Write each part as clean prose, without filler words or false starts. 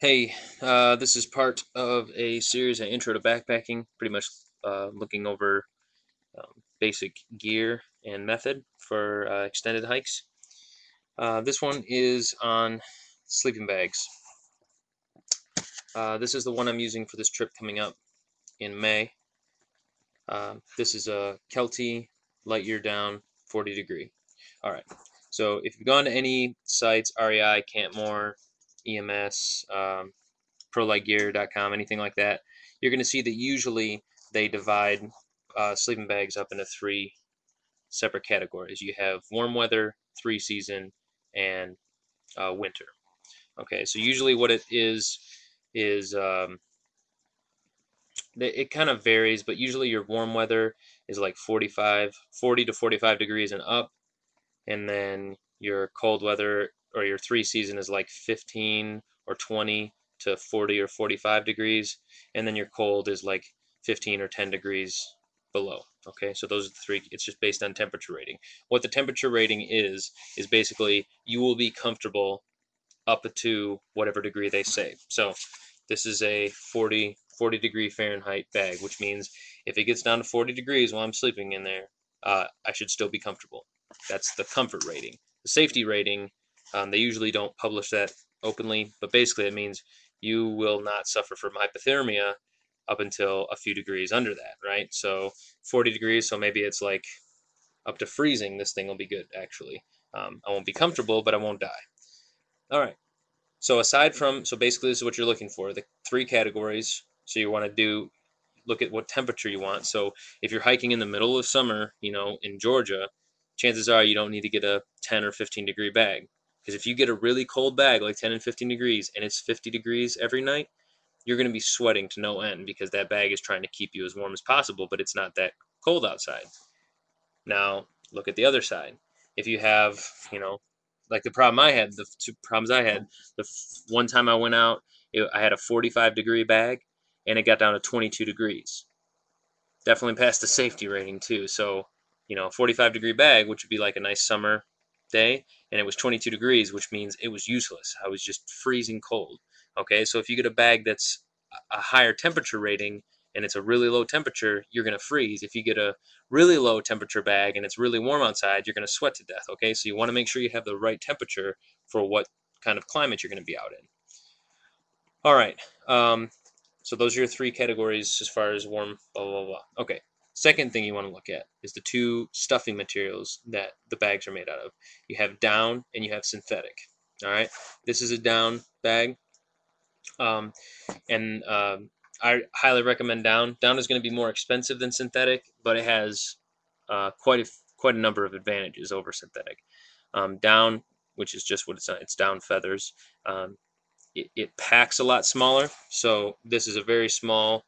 Hey, this is part of a series, an intro to backpacking, pretty much looking over basic gear and method for extended hikes. This one is on sleeping bags. This is the one I'm using for this trip coming up in May. This is a Kelty Lightyear Down 40 degree. All right, so if you've gone to any sites, REI, Campmore, EMS, ProLightGear.com, anything like that, you're going to see that usually they divide sleeping bags up into three separate categories. You have warm weather, three season, and winter. Okay, so usually what it is it kind of varies, but usually your warm weather is like 40 to 45 degrees and up, and then your cold weather or your three season is like 15 or 20 to 40 or 45 degrees, and then your cold is like 15 or 10 degrees below. Okay, so those are the three. It's just based on temperature rating. What the temperature rating is basically you will be comfortable up to whatever degree they say. So this is a 40 degree Fahrenheit bag, which means if it gets down to 40 degrees while I'm sleeping in there, I should still be comfortable. That's the comfort rating. The safety rating, they usually don't publish that openly, but basically it means you will not suffer from hypothermia up until a few degrees under that, right? So 40 degrees, so maybe it's like up to freezing, this thing will be good, actually. I won't be comfortable, but I won't die. All right. So basically this is what you're looking for, the three categories. So you want to look at what temperature you want. So if you're hiking in the middle of summer, in Georgia, chances are you don't need to get a 10 or 15 degree bag. Because if you get a really cold bag, like 10 and 15 degrees, and it's 50 degrees every night, you're going to be sweating to no end because that bag is trying to keep you as warm as possible, but it's not that cold outside. Now, look at the other side. If you have, like the problem I had, the two problems I had, one time I went out, I had a 45 degree bag and it got down to 22 degrees. Definitely passed the safety rating too. So, 45-degree bag, which would be like a nice summer day, and it was 22 degrees, which means it was useless. I was just freezing cold. Okay, so if you get a bag that's a higher temperature rating and it's a really low temperature, you're going to freeze. If you get a really low temperature bag and it's really warm outside, you're going to sweat to death. Okay, so you want to make sure you have the right temperature for what kind of climate you're going to be out in. All right. So those are your three categories as far as warm, blah, blah, blah. Okay. Second thing you want to look at is the two stuffing materials that the bags are made out of. You have down and you have synthetic. All right. This is a down bag. Um, and I highly recommend down. Down is going to be more expensive than synthetic, but it has quite a number of advantages over synthetic. Down, which is just what it's down feathers. It packs a lot smaller. So this is a very small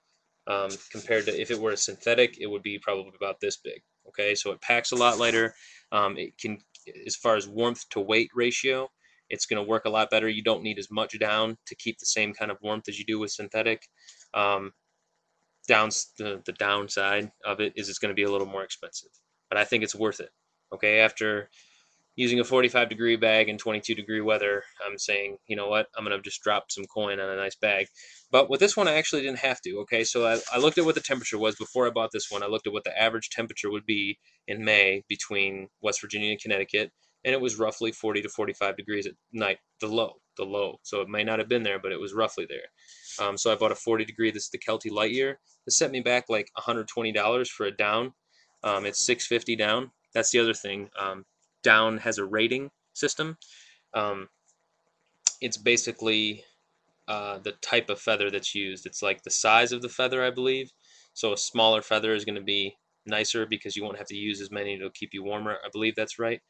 compared to if it were a synthetic, it would be probably about this big. Okay, so it packs a lot lighter. It can, as far as warmth to weight ratio, it's going to work a lot better. You don't need as much down to keep the same kind of warmth as you do with synthetic. Um, the downside of it is it's going to be a little more expensive, but I think it's worth it. Okay, after using a 45-degree bag in 22-degree weather, I'm saying, you know what, I'm going to just drop some coin on a nice bag. But with this one, I actually didn't have to. Okay, so I looked at what the temperature was before I bought this one. I looked at what the average temperature would be in May between West Virginia and Connecticut, and it was roughly 40 to 45 degrees at night, the low. So it may not have been there, but it was roughly there. So I bought a 40-degree. This is the Kelty Lightyear. This set me back like $120 for a down. It's 650 down. That's the other thing. Down has a rating system. Um, it's basically the type of feather that's used. It's like the size of the feather, I believe. So a smaller feather is going to be nicer because you won't have to use as many. It'll keep you warmer. I believe that's right.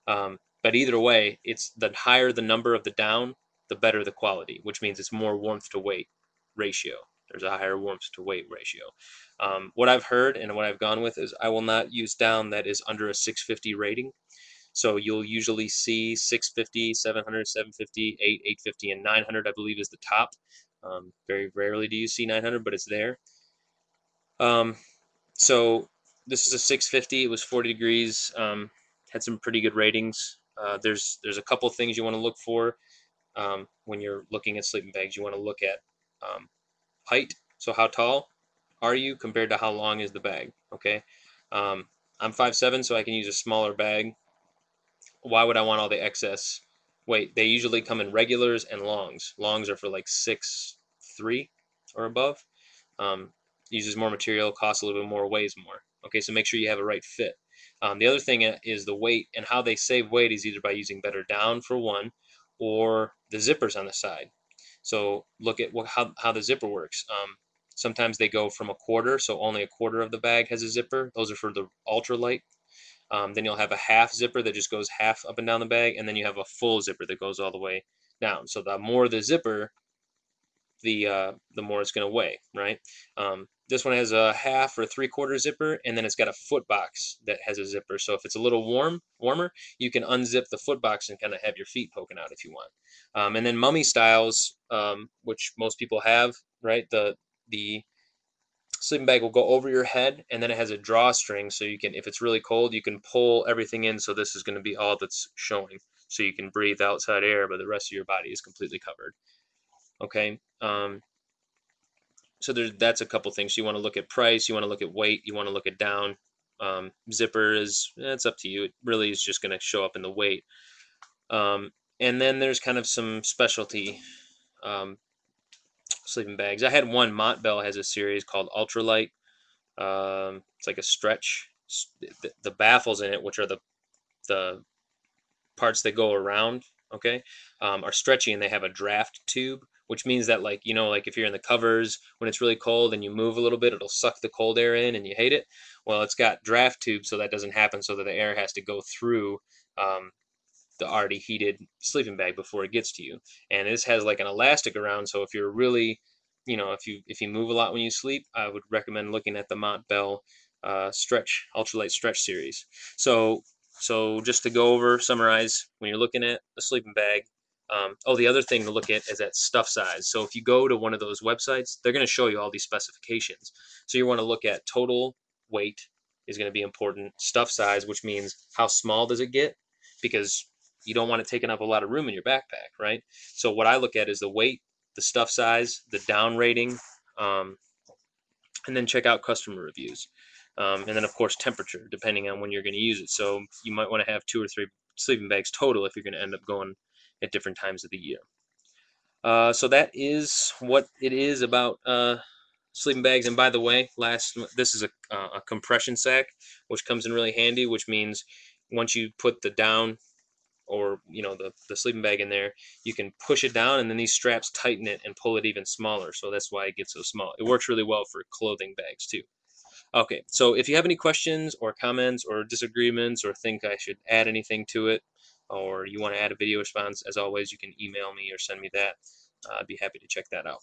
But either way, it's the higher the number of the down, the better the quality, which means it's more warmth to weight ratio. There's a higher warmth to weight ratio. What I've heard and what I've gone with is I will not use down that is under a 650 rating. So you'll usually see 650, 700, 750, 850, and 900, I believe, is the top. Very rarely do you see 900, but it's there. Um, so this is a 650. It was 40 degrees. Had some pretty good ratings. There's a couple things you want to look for. when you're looking at sleeping bags. You want to look at height. So how tall are you compared to how long is the bag? Okay. Um, I'm 5'7", so I can use a smaller bag. Why would I want all the excess weight? They usually come in regulars and longs. Longs are for like 6'3" or above. Uses more material, costs a little bit more, weighs more. Okay, so make sure you have a right fit. The other thing is the weight, and how they save weight is either by using better down for one, or the zippers on the side. So look at how the zipper works. Sometimes they go from a quarter, so only a quarter of the bag has a zipper. Those are for the ultralight. Then you'll have a half zipper that just goes half up and down the bag, and then you have a full zipper that goes all the way down. So the more the zipper, the more it's going to weigh, right? This one has a half or 3/4 zipper, and then it's got a foot box that has a zipper. So if it's a little warmer, you can unzip the foot box and kind of have your feet poking out if you want. And then mummy styles, which most people have, right? The sleeping bag will go over your head, and then it has a drawstring, so you can, if it's really cold, you can pull everything in. So this is going to be all that's showing, so you can breathe outside air, but the rest of your body is completely covered. Okay. So that's a couple things. You want to look at price, you want to look at weight, you want to look at down. Zipper is, it's up to you. It really is just going to show up in the weight. And then there's kind of some specialty sleeping bags. I had one. Montbell has a series called Ultralight. It's like a stretch. The baffles in it, which are the parts that go around, okay, are stretchy, and they have a draft tube, which means that, like, like if you're in the covers when it's really cold and you move a little bit, it'll suck the cold air in and you hate it. Well, it's got draft tubes, so that doesn't happen, so that the air has to go through the already heated sleeping bag before it gets to you. And this has like an elastic around, so if you're really, if you move a lot when you sleep, I would recommend looking at the Montbell stretch ultralight stretch series. So just to go over, summarize, when you're looking at a sleeping bag, the other thing to look at is that stuff size. So if you go to one of those websites, they're going to show you all these specifications. So you want to look at total weight is going to be important. Stuff size, which means how small does it get, because you don't want it taking up a lot of room in your backpack, right? So what I look at is the weight, the stuff size, the down rating, and then check out customer reviews. And then, of course, temperature, depending on when you're going to use it. So you might want to have 2 or 3 sleeping bags total if you're going to end up going at different times of the year. So that is what it is about sleeping bags. And by the way, this is a compression sack, which comes in really handy, which means once you put the down, or the sleeping bag in there, you can push it down, and then these straps tighten it and pull it even smaller. So that's why it gets so small. It works really well for clothing bags too. Okay, so if you have any questions or comments or disagreements, or think I should add anything to it, or you want to add a video response, as always, you can email me or send me that. I'd be happy to check that out.